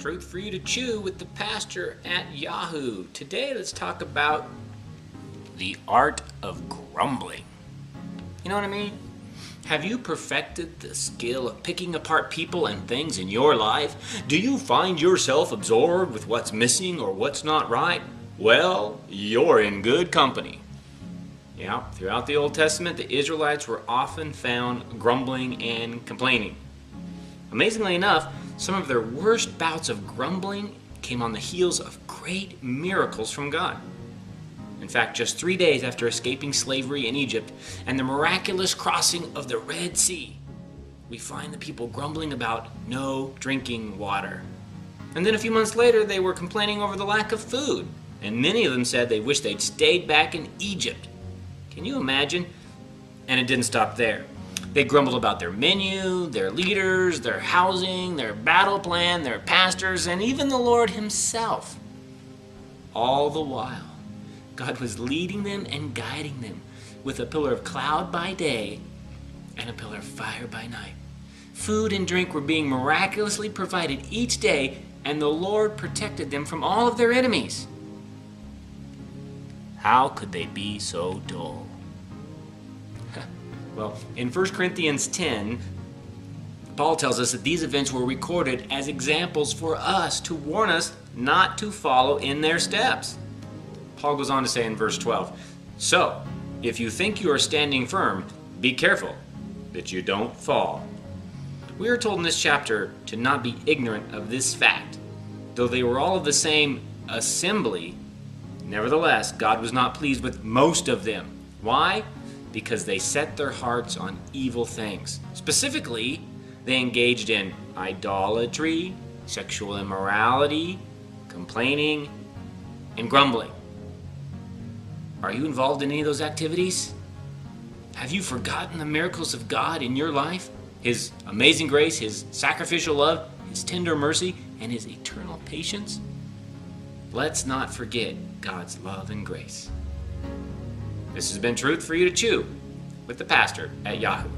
Truth for you to chew with the pastor at Yahoo. Today let's talk about the art of grumbling. You know what I mean? Have you perfected the skill of picking apart people and things in your life? Do you find yourself absorbed with what's missing or what's not right? Well, you're in good company. Yeah, throughout the Old Testament, the Israelites were often found grumbling and complaining. Amazingly enough, some of their worst bouts of grumbling came on the heels of great miracles from God. In fact, just 3 days after escaping slavery in Egypt and the miraculous crossing of the Red Sea, we find the people grumbling about no drinking water. And then a few months later, they were complaining over the lack of food, and many of them said they wished they'd stayed back in Egypt. Can you imagine? And it didn't stop there. They grumbled about their menu, their leaders, their housing, their battle plan, their pastors, and even the Lord himself. All the while, God was leading them and guiding them with a pillar of cloud by day and a pillar of fire by night. Food and drink were being miraculously provided each day, and the Lord protected them from all of their enemies. How could they be so dull? Well, in 1 Corinthians 10, Paul tells us that these events were recorded as examples for us to warn us not to follow in their steps. Paul goes on to say in verse 12, "So, if you think you are standing firm, be careful that you don't fall." We are told in this chapter to not be ignorant of this fact. Though they were all of the same assembly, nevertheless, God was not pleased with most of them. Why? Because they set their hearts on evil things. Specifically, they engaged in idolatry, sexual immorality, complaining, and grumbling. Are you involved in any of those activities? Have you forgotten the miracles of God in your life? His amazing grace, His sacrificial love, His tender mercy, and His eternal patience? Let's not forget God's love and grace. This has been Truth for You to Chew with the pastor at Yahoo.